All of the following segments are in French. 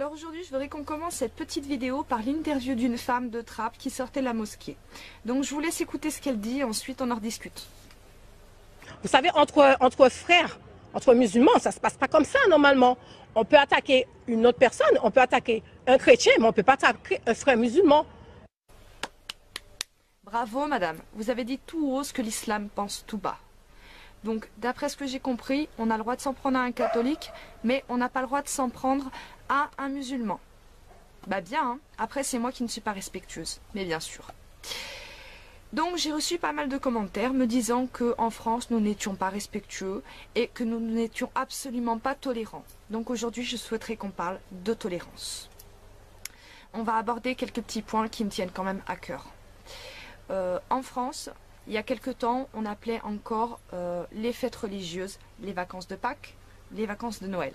Alors aujourd'hui, je voudrais qu'on commence cette petite vidéo par l'interview d'une femme de Trappes qui sortait de la mosquée. Donc je vous laisse écouter ce qu'elle dit et ensuite on en rediscute. Vous savez, entre frères, entre musulmans, ça ne se passe pas comme ça normalement. On peut attaquer une autre personne, on peut attaquer un chrétien, mais on ne peut pas attaquer un frère musulman. Bravo madame, vous avez dit tout haut ce que l'islam pense tout bas. Donc d'après ce que j'ai compris, on a le droit de s'en prendre à un catholique, mais on n'a pas le droit de s'en prendre à un musulman. Bah bien, hein. Après c'est moi qui ne suis pas respectueuse, mais bien sûr. Donc j'ai reçu pas mal de commentaires me disant qu'en France nous n'étions pas respectueux et que nous n'étions absolument pas tolérants. Donc aujourd'hui je souhaiterais qu'on parle de tolérance. On va aborder quelques petits points qui me tiennent quand même à cœur. En France, il y a quelque temps, on appelait encore les fêtes religieuses, les vacances de Pâques, les vacances de Noël.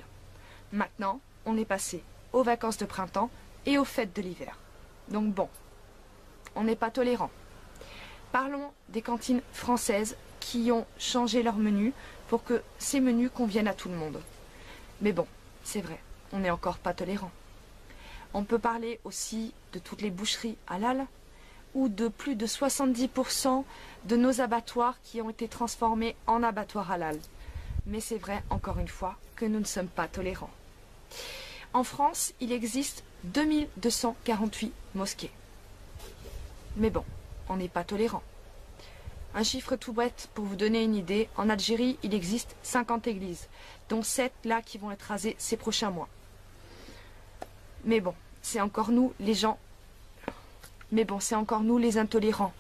Maintenant, on est passé aux vacances de printemps et aux fêtes de l'hiver. Donc bon, on n'est pas tolérant. Parlons des cantines françaises qui ont changé leur menu pour que ces menus conviennent à tout le monde. Mais bon, c'est vrai, on n'est encore pas tolérant. On peut parler aussi de toutes les boucheries halal, ou de plus de 70% de nos abattoirs qui ont été transformés en abattoirs halal. Mais c'est vrai, encore une fois, que nous ne sommes pas tolérants. En France, il existe 2248 mosquées. Mais bon, on n'est pas tolérant. Un chiffre tout bête pour vous donner une idée, en Algérie, il existe 50 églises, dont 7 là qui vont être rasées ces prochains mois. Mais bon, c'est encore nous les gens. Mais bon, c'est encore nous les intolérants.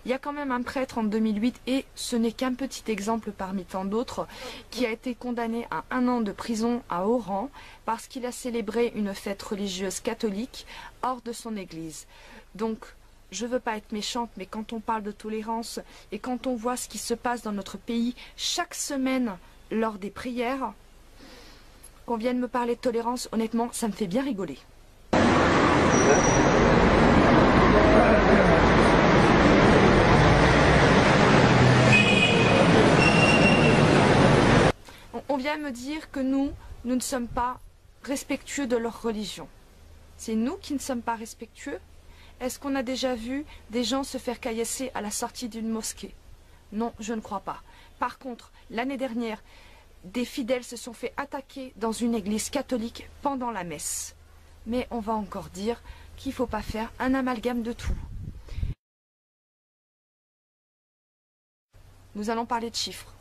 Il y a quand même un prêtre en 2008, et ce n'est qu'un petit exemple parmi tant d'autres, qui a été condamné à 1 an de prison à Oran parce qu'il a célébré une fête religieuse catholique hors de son église. Donc, je ne veux pas être méchante, mais quand on parle de tolérance et quand on voit ce qui se passe dans notre pays chaque semaine lors des prières, qu'on vienne me parler de tolérance, honnêtement, ça me fait bien rigoler. On vient me dire que nous ne sommes pas respectueux de leur religion. C'est nous qui ne sommes pas respectueux? Est-ce qu'on a déjà vu des gens se faire caillasser à la sortie d'une mosquée? Non, je ne crois pas. Par contre, l'année dernière, des fidèles se sont fait attaquer dans une église catholique pendant la messe. Mais on va encore dire qu'il ne faut pas faire un amalgame de tout. Nous allons parler de chiffres.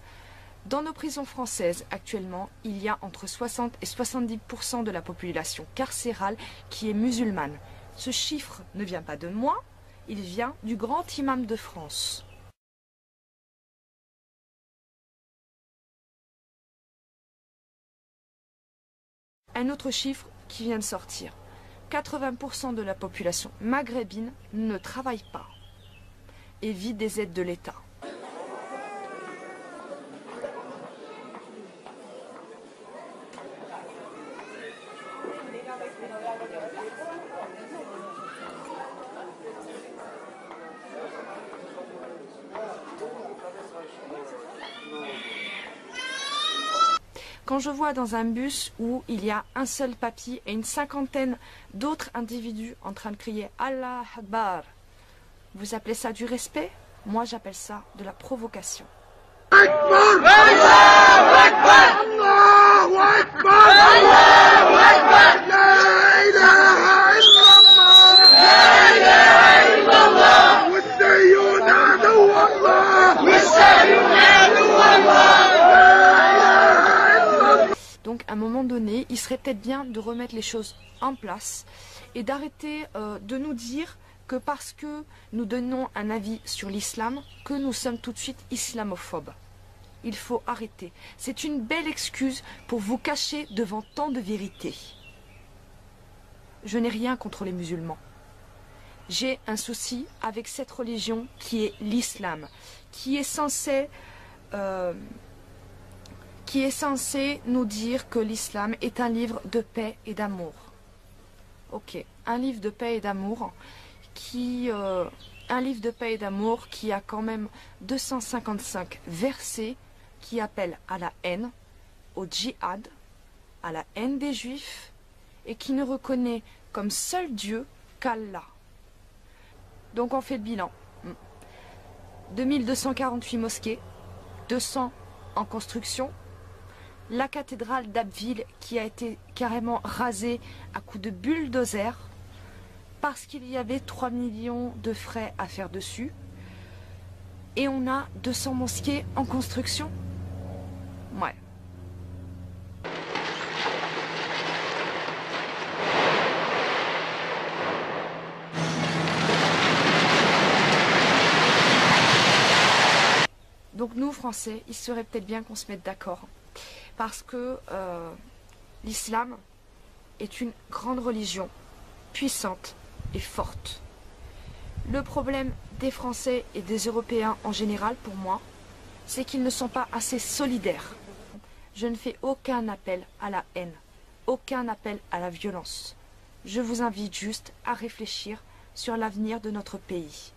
Dans nos prisons françaises, actuellement, il y a entre 60 et 70% de la population carcérale qui est musulmane. Ce chiffre ne vient pas de moi, il vient du grand imam de France. Un autre chiffre qui vient de sortir. 80% de la population maghrébine ne travaille pas et vit des aides de l'État. Quand je vois dans un bus où il y a un seul papy et une cinquantaine d'autres individus en train de crier « Allah Akbar », vous appelez ça du respect? Moi j'appelle ça de la provocation. Akbar, Allahu Akbar, Allahu Akbar, Allahu Akbar, la ilaha illallah, la ilaha illallah, والسيون عدو الله, والسيون عدو الله. Donc à un moment donné, il serait peut-être bien de remettre les choses en place et d'arrêter de nous dire que parce que nous donnons un avis sur l'islam, que nous sommes tout de suite islamophobes. Il faut arrêter. C'est une belle excuse pour vous cacher devant tant de vérité. Je n'ai rien contre les musulmans. J'ai un souci avec cette religion qui est l'islam, qui est censée nous dire que l'islam est un livre de paix et d'amour. Ok, un livre de paix et d'amour qui a quand même 255 versets qui appellent à la haine, au djihad, à la haine des juifs et qui ne reconnaît comme seul Dieu qu'Allah. Donc on fait le bilan. 2248 mosquées, 200 en construction, la cathédrale d'Abbeville qui a été carrément rasée à coups de bulldozer parce qu'il y avait 3 millions de frais à faire dessus. Et on a 200 mosquées en construction. Ouais. Donc nous, Français, il serait peut-être bien qu'on se mette d'accord. Parce que l'islam est une grande religion, puissante et forte. Le problème des Français et des Européens en général, pour moi, c'est qu'ils ne sont pas assez solidaires. Je ne fais aucun appel à la haine, aucun appel à la violence. Je vous invite juste à réfléchir sur l'avenir de notre pays.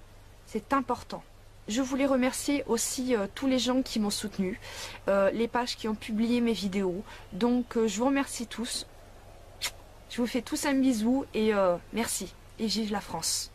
C'est important. Je voulais remercier aussi tous les gens qui m'ont soutenu, les pages qui ont publié mes vidéos. Donc je vous remercie tous. Je vous fais tous un bisou et merci. Et vive la France.